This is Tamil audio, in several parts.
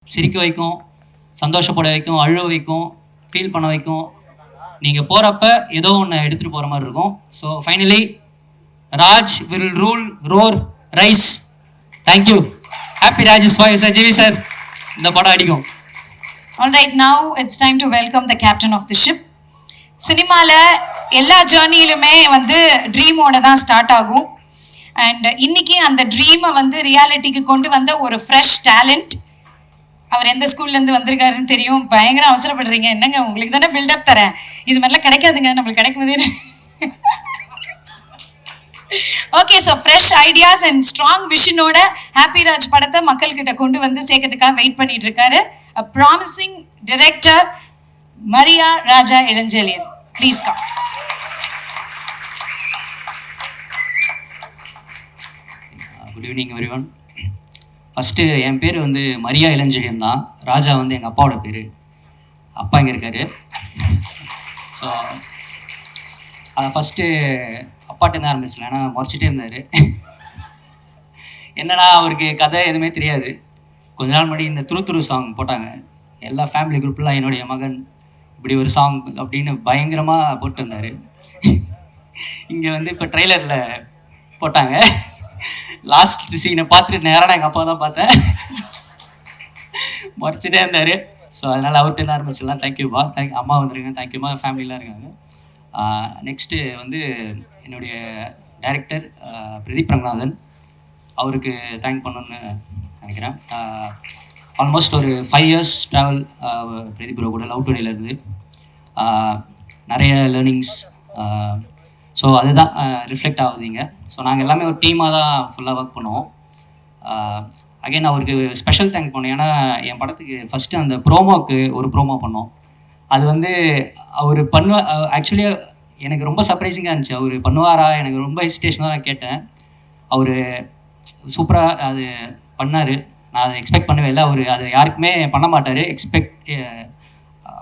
சிரிக்க வைக்கும், சந்தோஷப்பட வைக்கும், அழுவ வைக்கும், ஃபீல் பண்ண வைக்கும். நீங்கள் போகிறப்ப ஏதோ ஒன்று எடுத்துகிட்டு போகிற மாதிரி இருக்கும். So finally Raj will rule roar rise. Thank you. Happy Raj for sir. GV sir இந்த படம் அடிக்கும். All right, now it's time to welcome the captain of the ship. சினிமாவில் எல்லா ஜேர்னியிலுமே ட்ரீமோட தான் ஸ்டார்ட் ஆகும். அண்ட் இன்னைக்கு அந்த ட்ரீமை ரியாலிட்டிக்கு கொண்டு வந்த ஒரு ஃப்ரெஷ் டேலண்ட். அவர் எந்த ஸ்கூல்லேருந்து வந்திருக்காருன்னு தெரியும். பயங்கர அவசரப்படுறீங்க. என்னங்க உங்களுக்கு தானே பில்டப் தரேன். இது மாதிரிலாம் கிடைக்காதுங்க, நம்மளுக்கு கிடைக்கும்போது. Okay, so fresh ideas and strong விஷனோட ஹாப்பி ராஜ் படத்தை மக்கள்கிட்ட கொண்டு சேர்க்கறதுக்காக வெயிட் பண்ணிட்டு இருக்காரு a promising director Maria Raja Ilanjeliyan. Please come. Good evening everyone. First என் பேர் மரியா இளஞ்செழியன் தான். ராஜா எங்கள் அப்பாவோட பேர். அப்பா இங்கே இருக்கார். ஸோ அதை ஃபஸ்ட்டு அப்பாட்டேருந்து ஆரம்பிச்சிடல. ஏன்னா முறைச்சிட்டே இருந்தார். என்னன்னா அவருக்கு கதை எதுவுமே தெரியாது. கொஞ்ச நாள் முன்னாடி இந்த துரு சாங் போட்டாங்க. எல்லா ஃபேமிலி குரூப்லாம் என்னுடைய மகன் இப்படி ஒரு சாங் அப்படின்னு பயங்கரமாக போட்டிருந்தார். இங்கே இப்போ ட்ரெய்லரில் போட்டாங்க. லாஸ்ட் சீனை பார்த்துட்டு நேராக எங்கள் அப்பா தான் பார்த்தேன். முறைச்சிட்டே இருந்தார். ஸோ அதனால் அவர்கிட்ட ஆரம்பிச்சிடலாம். தேங்க்யூப்பா. அம்மா வந்துருங்க. தேங்க்யூமா. ஃபேமிலிலாம் இருக்காங்க. நெக்ஸ்ட்டு என்னுடைய டைரக்டர் பிரதீப் ரங்கநாதன். அவருக்கு தேங்க் பண்ணணுன்னு நினைக்கிறேன். ஆல்மோஸ்ட் ஒரு 5 years ட்ராவல் பிரதீப் ப்ரோ கூட லவ் டுடேலேருந்து நிறைய லேர்னிங்ஸ். ஸோ அதுதான் ரிஃப்ளெக்ட் ஆகுதுங்க. ஸோ நாங்கள் எல்லாமே ஒரு டீமாக தான் ஃபுல்லாக ஒர்க் பண்ணுவோம். அகைன் அவருக்கு ஸ்பெஷல் தேங்க் பண்ணோம். ஏன்னா என் படத்துக்கு ஃபஸ்ட்டு அந்த ப்ரோமோக்கு ஒரு ப்ரோமோ பண்ணோம். அது அவர் ஆக்சுவலி எனக்கு ரொம்ப சர்ப்ரைசிங்காக இருந்துச்சு. அவர் பண்ணுவாரா, எனக்கு ரொம்ப ஹெசிடேஷனாக தான் கேட்டேன். அவர் சூப்பராக அது பண்ணார். நான் அதை எக்ஸ்பெக்ட் பண்ணவே இல்லை. அவர் அதை யாருக்குமே பண்ண மாட்டார்.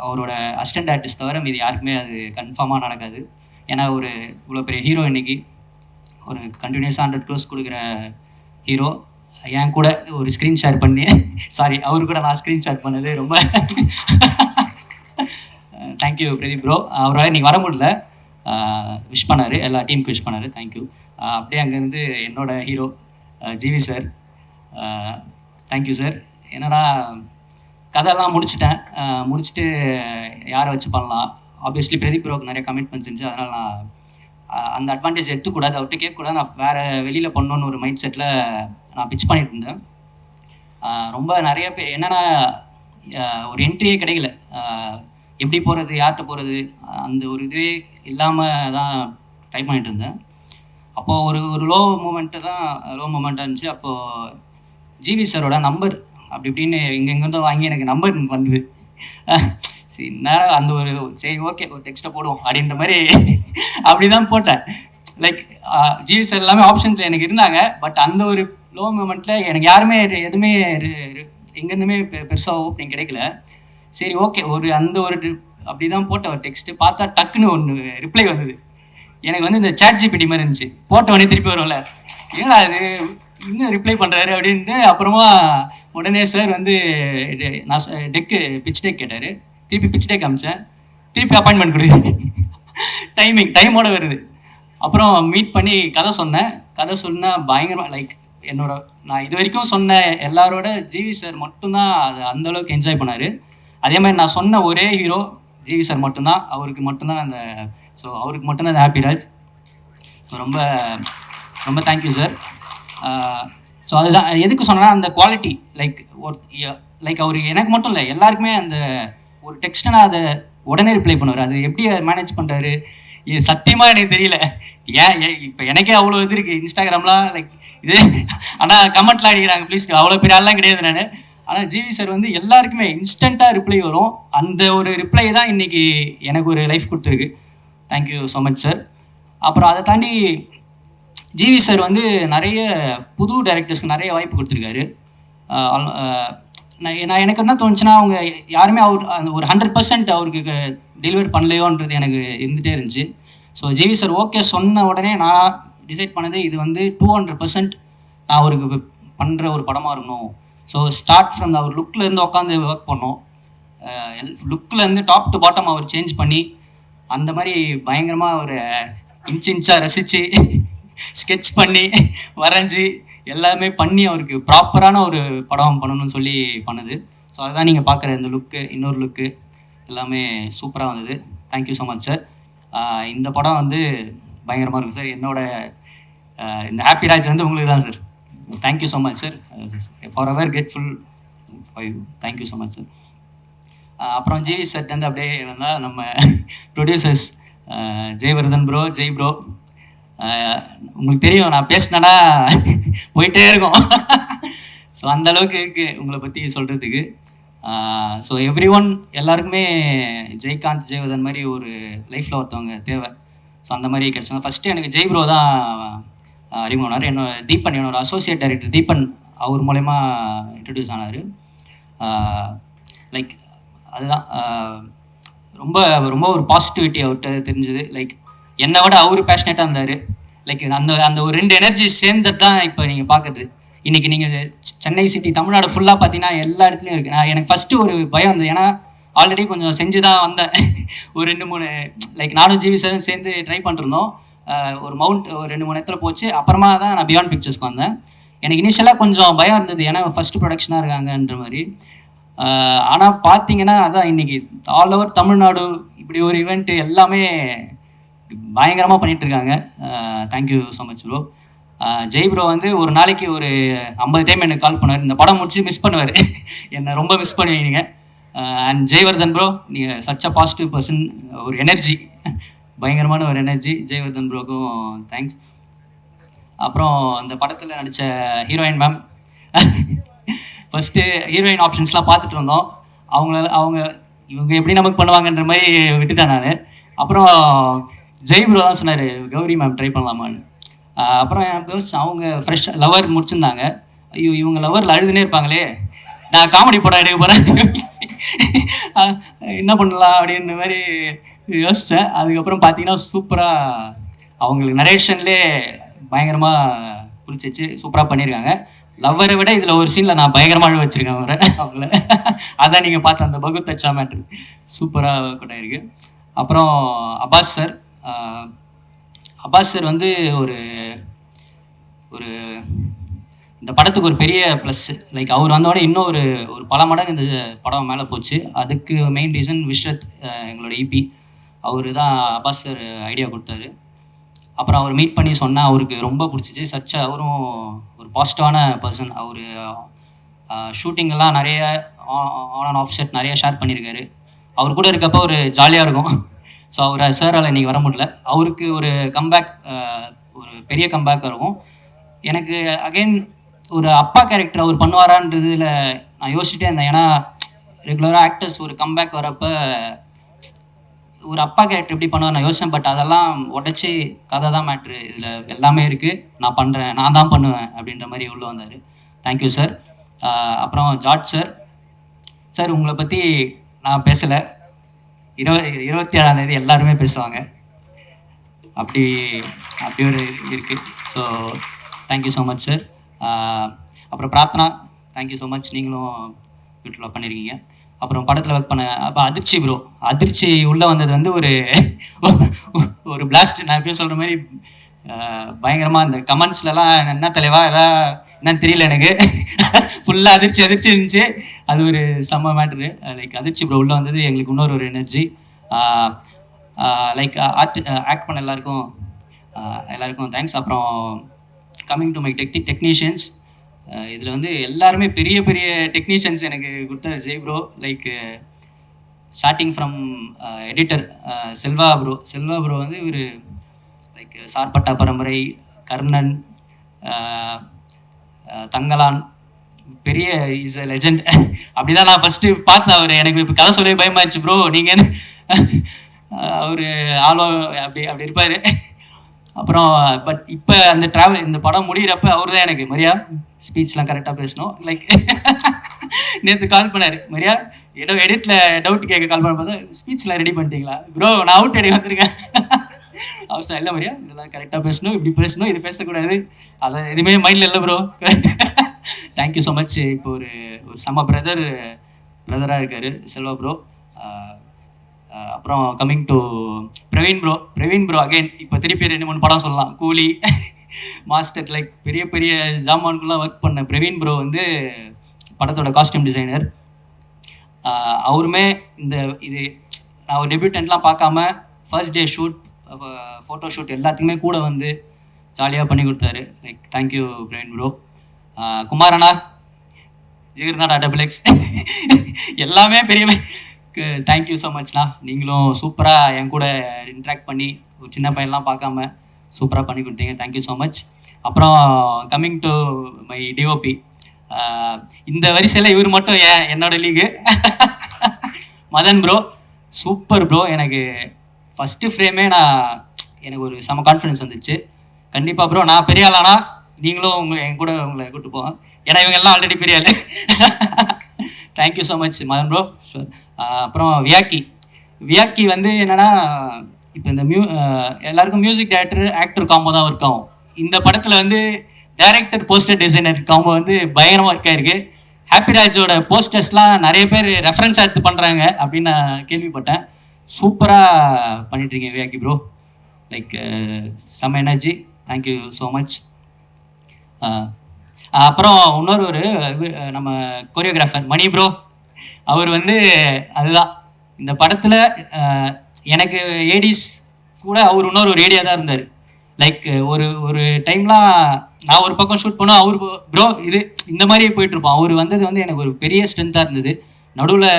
அவரோட அசிஸ்டன்ட் ஆர்டிஸ்ட் தவிர மீது யாருக்குமே அது கன்ஃபார்மாக நடக்காது. ஏன்னா ஒரு இவ்வளோ பெரிய ஹீரோ இன்றைக்கி ஒரு கண்டினியூஸாக 100 crores கொடுக்குற ஹீரோ என் கூட ஒரு ஸ்க்ரீன் ஷேர் பண்ணி அவரு கூட நான் ஸ்க்ரீன் ஷேர் பண்ணது ரொம்ப தேங்க்யூ பிரதீப் ப்ரோ. அவரால் இன்றைக்கி வர முடியல. விஷ் பண்ணார், எல்லா டீமுக்கு விஷ் பண்ணார். தேங்க்யூ. அப்படியே அங்கேருந்து என்னோட hero GV sir. Thank you sir. என்னடா கதையெல்லாம் முடிச்சுட்டு யாரை வச்சு பண்ணலாம். ஆப்வியஸ்லி பிரதீப் ப்ரோக்கு நிறைய கமிட்மெண்ட்ஸ் இருந்துச்சு. அதனால் நான் அந்த அட்வான்டேஜ் எடுத்துக்கூடாது, அவர்கிட்ட கேட்கக்கூடாது. நான் வேறு வெளியில் பண்ணணுன்னு ஒரு மைண்ட் செட்டில் நான் பிச் பண்ணிட்டு இருந்தேன். ரொம்ப நிறைய பேர் என்னென்னா ஒரு என்ட்ரியே கிடைக்கல. எப்படி போகிறது, யார்கிட்ட போகிறது, அந்த ஒரு இதுவே இல்லாமல் தான் ட்ரை பண்ணிட்டு இருந்தேன். அப்போது ஒரு லோ மூமெண்ட்டாக இருந்துச்சு. அப்போது ஜிவி சாரோட நம்பர் அப்படி இப்படின்னு எங்கெங்கேருந்தோ வாங்கி எனக்கு நம்பர் வந்தது. சரி நேரம் அந்த சரி ஓகே ஒரு டெக்ஸ்ட்டை போடுவோம் அப்படின்ற மாதிரி அப்படி தான் போட்டேன். லைக் ஜிவி சார் எல்லாமே ஆப்ஷன்ஸில் எனக்கு இருந்தாங்க. பட் அந்த ஒரு லோ மூமெண்ட்டில் எனக்கு யாருமே எதுவுமே எங்கேருந்துமே பெருசாக ஓப்பனிங் கிடைக்கல. சரி ஓகே அந்த ஒரு அப்படி தான் போட்ட ஒரு டெக்ஸ்ட்டு பார்த்தா டக்குன்னு ஒன்று ரிப்ளை வந்தது. எனக்கு இந்த சாட் ஜிபிடி மாதிரி இருந்துச்சு. போட்டவொடனே திருப்பி வரும்ல, ஏன்னா அது இன்னும் ரிப்ளை பண்ணுறாரு அப்படின்ட்டு. அப்புறமா உடனே சார் நான் பிச் டேக் கேட்டார். திருப்பி பிச் டேக் அமிச்சேன். திருப்பி அப்பாயின்மெண்ட் கொடுக்குது. டைமோட வருது. அப்புறம் மீட் பண்ணி கதை சொன்னால் பயங்கரமாக லைக் நான் இது வரைக்கும் சொன்ன எல்லாரோட ஜிவி சார் மட்டும்தான் அது அந்தளவுக்கு என்ஜாய் பண்ணார். அதே மாதிரி நான் சொன்ன ஒரே ஹீரோ ஜிவி சார் மட்டும்தான். அவருக்கு மட்டும்தான் அவருக்கு மட்டும்தான் அந்த ஹாப்பி ராஜ். ஸோ ரொம்ப ரொம்ப தேங்க்யூ சார். ஸோ அதுதான் எதுக்கு சொன்னேன்னா அந்த குவாலிட்டி லைக் அவர் எனக்கு மட்டும் இல்லை எல்லாருக்குமே அந்த ஒரு டெக்ஸ்ட்டை நான் அதை உடனே ரிப்ளை பண்ணுவார். அது எப்படி மேனேஜ் பண்ணுறாரு சத்தியமாக எனக்கு தெரியல. இப்போ எனக்கே அவ்வளோ இது இருக்குது இன்ஸ்டாகிராம்லாம் லைக் இது. ஆனால் கமெண்ட்லாம் அடிக்கிறாங்க ப்ளீஸ், அவ்வளோ பெரிய ஆள்லாம் கிடையாது நான். ஆனால் ஜிவி சார் எல்லாருக்குமே இன்ஸ்டண்ட்டாக ரிப்ளை வரும். அந்த ஒரு ரிப்ளை தான் இன்றைக்கி எனக்கு ஒரு லைஃப் கொடுத்துருக்கு. Thank you so much sir. அப்புறம் அதை தாண்டி ஜிவி சார் நிறைய புது டைரக்டர்ஸ்க்கு நிறைய வாய்ப்பு கொடுத்துருக்காரு. நான் எனக்கு என்ன தோணுச்சுன்னா அவங்க யாருமே அந்த ஒரு 100% அவருக்கு டெலிவர் பண்ணலையோன்றது எனக்கு இருந்துகிட்டே இருந்துச்சு. ஸோ ஜிவி சார் ஓகே சொன்ன உடனே நான் டிசைட் பண்ணது இது 200% நான் அவருக்கு பண்ணுற ஒரு படமாக இருக்கணும். ஸோ ஸ்டார்ட் ஃப்ரம் அவர் லுக்லேருந்து உட்காந்து ஒர்க் பண்ணோம். லுக்லேருந்து டாப் டு பாட்டம் அவர் சேஞ்ச் பண்ணி அந்த மாதிரி பயங்கரமாக ஒரு இன்ச்சாக ரசித்து ஸ்கெட்ச் பண்ணி வரைஞ்சி எல்லாமே பண்ணி அவருக்கு ப்ராப்பரான ஒரு படம் பண்ணணும்னு சொல்லி பண்ணுது. ஸோ அதுதான் நீங்கள் பார்க்குற இந்த லுக்கு, இன்னொரு லுக்கு எல்லாமே சூப்பராக வந்தது. Thank you so much sir. இந்த படம் வந்து பயங்கரமாக இருக்கும் சார். என்னோட இந்த ஹாப்பி ராஜ் வந்து உங்களுக்கு தான் sir. Thank you so much sir. For ever grateful for you. Thank you so much sir. அப்புறம் ஜிவி சார் வந்து அப்படியே இருந்தால் நம்ம producers Jayewardene bro, Jai bro, உங்களுக்கு தெரியும் நான் பேசினேன்னா போயிட்டே இருக்கும். ஸோ அந்தளவுக்கு இருக்குது உங்களை பற்றி சொல்கிறதுக்கு. ஸோ எவ்ரி ஒன் எல்லாருக்குமே ஜெய்காந்த், ஜெயவர்தன் மாதிரி ஒரு லைஃப்பில் ஒருத்தவங்க தேவை. ஸோ அந்த மாதிரி கிடச்சாங்க. ஃபஸ்ட்டு எனக்கு ஜெய் ப்ரோ தான் அறிமுகமானார். என்னோட அசோசியேட் டைரக்டர் தீபன் அவர் மூலயமா இன்ட்ரடியூஸ் ஆனார். லைக் அதுதான் ரொம்ப ரொம்ப ஒரு பாசிட்டிவிட்டி அவர்கிட்ட தெரிஞ்சுது. லைக் என்னை விட அவர் பேஷனேட்டாக இருந்தார். லைக் அந்த ஒரு 2 எனர்ஜி சேர்ந்தது தான் இப்போ நீங்கள் பார்க்குறது. இன்றைக்கி நீங்கள் சென்னை சிட்டி, தமிழ்நாடு ஃபுல்லாக பார்த்தீங்கன்னா எல்லா இடத்துலையும் இருக்குது. எனக்கு ஃபஸ்ட்டு ஒரு பயம் இருந்தது. ஏன்னா ஆல்ரெடி கொஞ்சம் செஞ்சு தான் வந்தேன். ஒரு 2-3 லைக் நானும் ஜிவி சாரும் சேர்ந்து ட்ரை பண்ணிருந்தோம். ஒரு 2-3 இடத்துல போச்சு. அப்புறமா தான் நான் பியாண்ட் பிக்சர்ஸ்க்கு வந்தேன். எனக்கு இனிஷியலாக கொஞ்சம் பயம் இருந்தது, ஏன்னா ஃபஸ்ட்டு ப்ரொடக்ஷனாக இருக்காங்கன்ற மாதிரி. ஆனால் பார்த்தீங்கன்னா அதான் இன்றைக்கி ஆல் ஓவர் தமிழ்நாடு இப்படி ஒரு ஈவெண்ட்டு எல்லாமே பயங்கரமாக பண்ணிகிட்ருக்காங்க. Thank you so much bro. Jai bro வந்து ஒரு நாளைக்கு ஒரு 50 டைம் எனக்கு கால் பண்ணுவார். இந்த படம் முடிச்சு மிஸ் பண்ணுவார். என்னை ரொம்ப மிஸ் பண்ணுவீங்க. அண்ட் ஜெயவர்தன் ப்ரோ, நீங்கள் சச் அ பாசிட்டிவ் பர்சன், ஒரு எனர்ஜி, பயங்கரமான ஒரு எனர்ஜி. ஜெயவர்தன் ப்ரோக்கும் தேங்க்ஸ். அப்புறம் அந்த படத்தில் நடித்த ஹீரோயின் மேம், ஃபஸ்ட்டு ஹீரோயின் ஆப்ஷன்ஸ்லாம் பார்த்துட்டு இருந்தோம். இவங்க எப்படி நமக்கு பண்ணுவாங்கன்ற மாதிரி விட்டுட்டேன் நான். அப்புறம் ஜெய் ப்ரோ தான் சொன்னார், கௌரி மேம் ட்ரை பண்ணலாமான்னு. அப்புறம் அவங்க ஃப்ரெஷ் லவர் முடிச்சிருந்தாங்க. ஐயோ இவங்க லவரில் அழுதுனே இருப்பாங்களே, நான் காமெடி படம் எடுக்க போகிறேன், என்ன பண்ணலாம் அப்படின்ற மாதிரி யோசித்தேன். அதுக்கப்புறம் பார்த்தீங்கன்னா சூப்பராக அவங்களுக்கு நரேஷன்லேயே பயங்கரமாக பிடிச்சிச்சு, சூப்பராக பண்ணியிருக்காங்க. லவ்வரை விட இதில் ஒரு சீனில் நான் பயங்கரமாக வச்சுருக்கேன் அவங்கள. அதான் நீங்கள் பார்த்த அந்த பகுத் தச்சா மேட்ரு சூப்பராக கூட இருக்குது. அப்புறம் அப்பாஸ் சார் வந்து ஒரு இந்த படத்துக்கு ஒரு பெரிய ப்ளஸ். லைக் அவர் வந்தோடனே இன்னும் ஒரு பல மடங்கு இந்த படம் மேலே போச்சு. அதுக்கு மெயின் ரீசன் விஸ்வத், எங்களோட இபி, அவர் தான் அப்பாஸ் சார் ஐடியா கொடுத்தாரு. அப்புறம் அவர் மீட் பண்ணி சொன்னால் அவருக்கு ரொம்ப பிடிச்சிச்சு. அவரும் ஒரு பாசிட்டிவான பர்சன். அவர் ஷூட்டிங்கெல்லாம் நிறைய ஆன் அண்ட் ஆஃப் செட் நிறைய ஷேர் பண்ணியிருக்காரு. அவர் கூட இருக்கப்போ ஒரு ஜாலியாக இருக்கும். ஸோ அவர் சாரால் இன்றைக்கி வர முடியல. அவருக்கு ஒரு கம்பேக், ஒரு பெரிய கம்பேக் இருக்கும். எனக்கு அகெயின் ஒரு அப்பா கேரக்டர் அவர் பண்ணுவாரான்றதுல நான் யோசிச்சுட்டே இருந்தேன். ஏன்னா ரெகுலராக ஆக்டர்ஸ் ஒரு கம்பேக் வரப்போ ஒரு அப்பா கேரக்டர் எப்படி பண்ணுவார் நான் யோசித்தேன். பட் அதெல்லாம் உடச்சி கதை தான் மேட்ரு, இதில் எல்லாமே இருக்குது, நான் தான் பண்ணுவேன் அப்படின்ற மாதிரி உள்ளே வந்தார். Thank you sir. அப்புறம் ஜார்ஜ் சார் உங்களை பற்றி நான் பேசலை, 27ஆம் தேதி எல்லாருமே பேசுவாங்க, அப்படி ஒரு இருக்குது. So thank you so much sir. அப்புறம் பிரார்த்தனா, தேங்க்யூ ஸோ மச், நீங்களும் யூடியூப்பில் பண்ணியிருக்கீங்க. அப்புறம் படத்தில் ஒர்க் பண்ண அப்போ அதிர்ச்சி உள்ளே வந்தது வந்து ஒரு பிளாஸ்ட். நான் எப்பயும் சொல்கிற மாதிரி பயங்கரமாக அந்த கமெண்ட்ஸ்லலாம் என்ன தலைவா எதாவது என்னன்னு தெரியல, எனக்கு ஃபுல்லாக அதிர்ச்சி இருந்துச்சு. அது ஒரு செம்ம மேட்ரு. லைக் அதிர்ச்சி ப்ரோ உள்ளே வந்தது எங்களுக்கு இன்னொரு ஒரு எனர்ஜி. லைக் ஆக்ட் பண்ண எல்லாருக்கும் தேங்க்ஸ். அப்புறம் கம்மிங் டு மை டெக்னீஷியன்ஸ், இதில் வந்து எல்லாருமே பெரிய டெக்னீஷியன்ஸ் எனக்கு கொடுத்தாரு Jai bro. Like starting from editor Selva bro வந்து இவர் லைக் சார்பட்டா பரம்பரை, கர்ணன், தங்கலான், பெரிய இஸ் அ லெஜண்ட். அப்படி தான் நான் ஃபஸ்ட்டு பார்த்தேன் அவர். எனக்கு இப்போ கதை சொல்லவே பயமாயிடுச்சு ப்ரோ, நீங்கள் அவர் அப்படி இருப்பார். அப்புறம் பட் இப்போ அந்த இந்த படம் முடிகிறப்ப அவர் தான் எனக்கு மரியா ஸ்பீச்லாம் கரெக்டாக பேசணும். லைக் நேற்று கால் பண்ணார், மரியா எடிட்டில் டவுட் கேட்க கால் பண்ண பார்த்தா ஸ்பீச்லாம் ரெடி பண்ணிட்டீங்களா ப்ரோ, நான் அவுட் அடி வந்திருக்கேன். அவசரம் இல்லை மரியா, இதெல்லாம் கரெக்டாக பேசணும், இப்படி பேசணும், இது பேசக்கூடாது, அதை எதுவுமே மைண்டில் இல்லை ப்ரோ. Thank you so much. இப்போ ஒரு ஒரு செம்ம பிரதராக இருக்கார் செல்வா ப்ரோ. அப்புறம் coming to Praveen bro again இப்போ திருப்பி 2-3 படம் சொல்லலாம். கூலி, மாஸ்டர், லைக் பெரிய பெரிய ஜாமான்குள்ளே ஒர்க் பண்ண பிரவீன் ப்ரோ வந்து படத்தோட காஸ்டியூம் டிசைனர். அவருமே இது நான் ஒரு டெபியூட்டன்ட்லாம் பார்க்காம first day shoot, photo shoot எல்லாத்துக்குமே கூட வந்து ஜாலியாக பண்ணி கொடுத்தாரு. Like thank you Praveen bro. குமாரண்ணா, ஜிகர்நாடா XXX எல்லாமே பெரிய தேங்க்யூ ஸோ மச்ண்ணா. நீங்களும் சூப்பராக என் கூட இன்ட்ராக்ட் பண்ணி ஒரு சின்ன பையன்லாம் பார்க்காம சூப்பராக பண்ணி கொடுத்தீங்க. Thank you so much. அப்புறம் கம்மிங் டு மை டிஓபி, இந்த வரிசையில் இவர் மட்டும் என்னோட லீகு மதன் ப்ரோ. Super bro. எனக்கு ஃபஸ்ட்டு ஃப்ரேமே எனக்கு ஒரு செம கான்ஃபிடன்ஸ் வந்துச்சு. கண்டிப்பாக ப்ரோ நான் பெரிய ஆளானா நீங்களும் என் கூட உங்களை கூப்பிட்டு போவேன். ஏன்னா இவங்க எல்லாம் ஆல்ரெடி பெரிய ஆள். Thank you so much Madan bro. அப்புறம் வியாக்கி வந்து என்னென்னா, இப்போ இந்த எல்லாருக்கும் மியூசிக் டைரக்டர் ஆக்டர் காம்போ தான் ஒர்க் ஆகும். இந்த படத்தில் வந்து டைரக்டர் போஸ்டர் டிசைனர் காம்போ வந்து பயங்கரமாக ஒர்க் ஆயிருக்கு. ஹாப்பிராஜோட போஸ்டர்ஸ்லாம் நிறைய பேர் ரெஃபரன்ஸாக எடுத்து பண்ணுறாங்க அப்படின்னு நான் கேள்விப்பட்டேன். சூப்பராக பண்ணிட்டுருக்கீங்க வியாக்கி ப்ரோ. லைக் செம்ம எனர்ஜி. Thank you so much. அப்புறம் ஒரு நம்ம கொரியோகிராஃபர் மணி ப்ரோ. அவர் வந்து அதுதான் இந்த படத்தில் எனக்கு ஏடிஸ் கூட அவர் ஒரு ஏடியா தான் இருந்தார். லைக் ஒரு டைம்லாம் நான் ஒரு பக்கம் ஷூட் பண்ணோம், அவர் ப்ரோ இது இந்த மாதிரி போயிட்டுருப்போம். அவர் வந்தது வந்து எனக்கு ஒரு பெரிய ஸ்ட்ரென்த்தாக இருந்தது. நடுவில்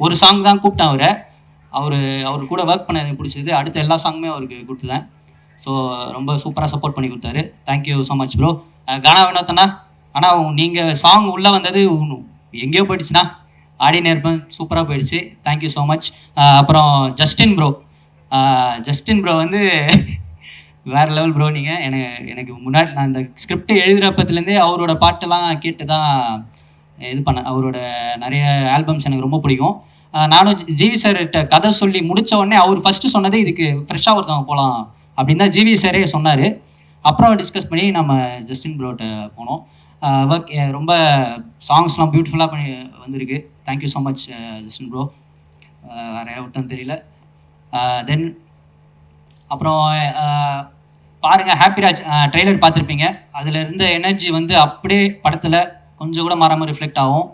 ஒரு சாங் தான் கூப்பிட்டேன் அவர் கூட ஒர்க் பண்ண எனக்கு பிடிச்சது. அடுத்த எல்லா சாங்குமே அவருக்கு கொடுத்துதேன். ஸோ ரொம்ப சூப்பராக சப்போர்ட் பண்ணி கொடுத்தாரு. Thank you so much bro. Gana வினோத்தண்ணா, ஆனால் நீங்கள் சாங் உள்ளே வந்தது எங்கேயோ போயிடுச்சுண்ணா, ஆடினே இருப்பேன், சூப்பராக போயிடுச்சு. Thank you so much. அப்புறம் ஜஸ்டின் ப்ரோ வந்து வேறு லெவல் ப்ரோ. நீங்கள் எனக்கு முன்னாடி நான் இந்த ஸ்கிரிப்ட் எழுதுகிறப்பத்துலேருந்தே அவரோட பாட்டெல்லாம் கேட்டு தான் இது பண்ணேன். அவரோட நிறைய ஆல்பம்ஸ் எனக்கு ரொம்ப பிடிக்கும். நானும் ஜிவி சார்கிட்ட கதை சொல்லி முடித்த உடனே அவர் ஃபஸ்ட்டு சொன்னது இதுக்கு ஃப்ரெஷ்ஷாக ஒருத்தவங்க போகலாம் அப்படின்னு தான் ஜிவி சாரே சொன்னார். அப்புறம் டிஸ்கஸ் பண்ணி நம்ம ஜஸ்டின் ப்ரோட்ட போனோம். ஒர்க் ரொம்ப சாங்ஸ்லாம் பியூட்டிஃபுல்லாக பண்ணி வந்திருக்கு. Thank you so much Justin bro. வேறு விட்டும் தெரியல. தென் அப்புறம் பாருங்கள், ஹாப்பிராஜ் ட்ரெய்லர் பார்த்துருப்பீங்க. அதில் இருந்த எனர்ஜி வந்து அப்படியே படத்தில் கொஞ்சம் கூட மாறாமல் ரிஃப்ளெக்ட் ஆகும்.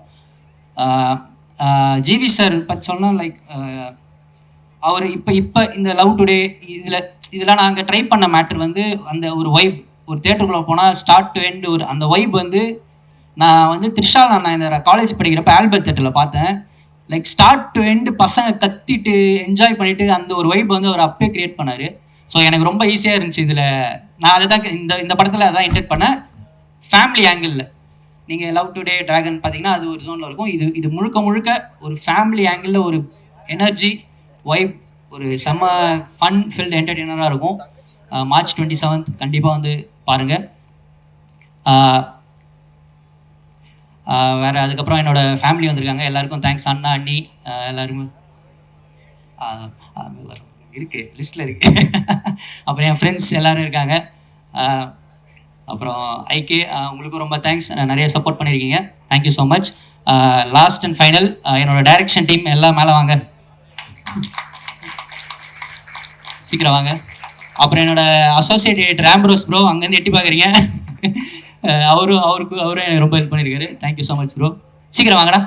ஜிவி சார் பற்றி சொன்னால் லைக் அவர் இப்போ இந்த லவ் டுடே இதில் நாங்கள் ட்ரை பண்ண மேட்டர் வந்து அந்த ஒரு வைப், ஒரு தேட்டருக்குள்ளே போனால் ஸ்டார்ட் டு எண்ட் அந்த வைப் வந்து நான் வந்து நான் இந்த காலேஜ் படிக்கிறப்ப ஆல்பர்ட் தேட்டரில் பார்த்தேன். லைக் ஸ்டார்ட் டு எண்ட் பசங்க கத்திட்டு என்ஜாய் பண்ணிவிட்டு அந்த ஒரு வைப் வந்து அவர் அப்பே க்ரியேட் பண்ணார். ஸோ எனக்கு ரொம்ப ஈஸியாக இருந்துச்சு. இதில் நான் அதை தான் இந்த படத்தில் அதான் இன்டெக்ட் பண்ணேன். ஃபேமிலி ஆங்கிளில் நீங்கள் லவ் டுடே ட்ராகன் பார்த்தீங்கன்னா அது ஒரு ஜோனில் இருக்கும். இது முழுக்க ஒரு ஃபேமிலி ஆங்கிளில் ஒரு எனர்ஜி வைப், ஒரு செம்ம ஃபன் ஃபில்ட் என்டர்டெய்னராக இருக்கும். மார்ச் 27 கண்டிப்பாக வந்து பாருங்கள். வேறு அதுக்கப்புறம் என்னோடய ஃபேமிலி வந்திருக்காங்க. எல்லாருக்கும் தேங்க்ஸ். அண்ணா அண்ணி எல்லாருமே இருக்குது, லிஸ்ட்டில் இருக்குது. அப்புறம் என் ஃப்ரெண்ட்ஸ் எல்லோரும் இருக்காங்க. அப்புறம் ஐகே, உங்களுக்கும் ரொம்ப தேங்க்ஸ். நிறைய சப்போர்ட் பண்ணியிருக்கீங்க. Thank you so much. Last and final என்னோடய டைரக்ஷன் டீம் எல்லாம் மேலே வாங்க, சீக்கிரம் வாங்க. அப்புறம் என்னோடய அசோசியேட் எடிட்டர் ஆம்ப்ரோஸ் ப்ரோ, அங்கேருந்து எட்டி பார்க்குறீங்க. அவரும் எனக்கு ரொம்ப ஹெல்ப் பண்ணியிருக்காரு. Thank you so much bro. சீக்கிரம் வாங்கடா.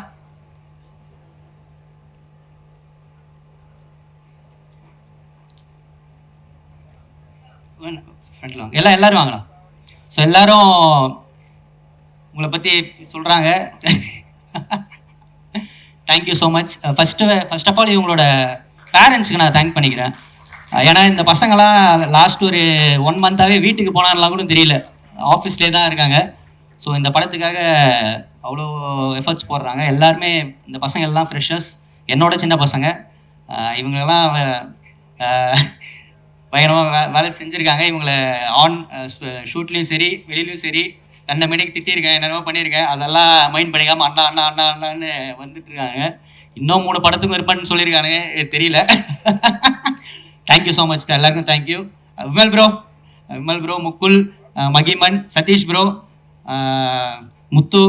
ஃப்ரெண்டில் வாங்க, எல்லோரும் வாங்கடா. ஸோ எல்லோரும் உங்களை பற்றி சொல்கிறாங்க. Thank you so much. First of all இவங்களோட பேரண்ட்ஸுக்கு நான் தேங்க் பண்ணிக்கிறேன். ஏன்னா இந்த பசங்களாம் லாஸ்ட் ஒரு 1 மந்த்தாகவே வீட்டுக்கு போனாலாம் கூட தெரியல, ஆஃபீஸ்லேயே தான் இருக்காங்க. ஸோ இந்த படத்துக்காக அவ்வளோ எஃபர்ட்ஸ் போடுறாங்க. எல்லாருமே இந்த பசங்க எல்லாம் ஃப்ரெஷர்ஸ், என்னோட சின்ன பசங்க. இவங்களெல்லாம் பயங்கரமாக வேலை செஞ்சுருக்காங்க. இவங்களை ஆன் ஷூட்லேயும் சரி வெளியிலையும் சரி கண்ட மேடைக்கு திட்டியிருக்கேன், என்னென்னமோ பண்ணியிருக்கேன். அதெல்லாம் மைண்ட் பண்ணிக்காமல் அண்ணான்னு வந்துட்டுருக்காங்க. இன்னும் 3 படத்துக்கும் இருப்பான்னு சொல்லியிருக்கானுங்க, தெரியல. தேங்க்யூ ஸோ மச் எல்லாருக்கும். தேங்க்யூ. விமல் ப்ரோ, முக்குல், மகிமன், Sathish bro, Muthu,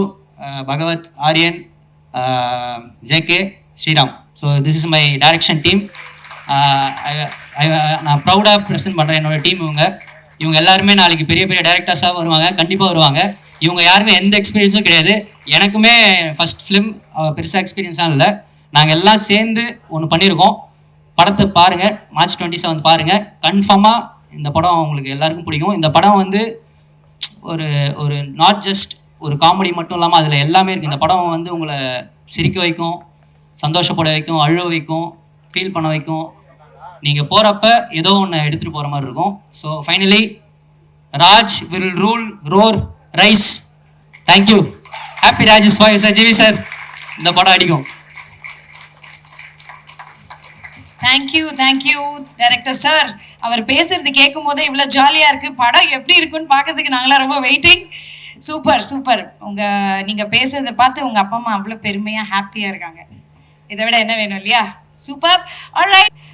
Bhagavath, Aryan, JK, Sriram. So this is my direction team. நான் ப்ரௌடாக ப்ரெசென்ட் பண்ணுறேன் என்னோடய டீம். இவங்க எல்லாருமே நாளைக்கு பெரிய பெரிய டைரக்டர்ஸாக வருவாங்க, கண்டிப்பாக வருவாங்க. இவங்க யாருமே எந்த எக்ஸ்பீரியன்ஸும் கிடையாது. எனக்குமே ஃபஸ்ட் ஃபிலிம் பெருசாக எக்ஸ்பீரியன்ஸாக இல்லை. நாங்கள் எல்லாம் சேர்ந்து ஒன்று பண்ணியிருக்கோம். படத்தை பாருங்கள், மார்ச் 27 பாருங்கள். கன்ஃபார்மாக இந்த படம் உங்களுக்கு எல்லாருக்கும் பிடிக்கும். இந்த படம் வந்து ஒரு ஒரு நாட் ஜஸ்ட் ஒரு காமெடி மட்டும் இல்லாமல் அதில் எல்லாமே இருக்குது. இந்த படம் வந்து உங்களை சிரிக்க வைக்கும், சந்தோஷப்பட வைக்கும், அழுவ வைக்கும், ஃபீல் பண்ண வைக்கும். நீங்கள் போகிறப்ப ஏதோ ஒன்று எடுத்துகிட்டு போகிற மாதிரி இருக்கும். So finally Raj will rule roar rise. Thank you. Happy Raj for sir. GV sir, இந்த படம் அடிக்கும். Thank you director sir. அவர் பேசுறது கேட்கும் போதே இவ்வளோ ஜாலியாக இருக்குது. படம் எப்படி இருக்குன்னு பார்க்கறதுக்கு நாங்களாம் ரொம்ப வெயிட்டிங். சூப்பர். நீங்கள் பேசுறதை பார்த்து உங்கள் அப்பா அம்மா அவ்வளோ பெருமையாக ஹாப்பியாக இருக்காங்க. இதை விட என்ன வேணும் இல்லையா? சூப்பர். ஆல்ரைட்.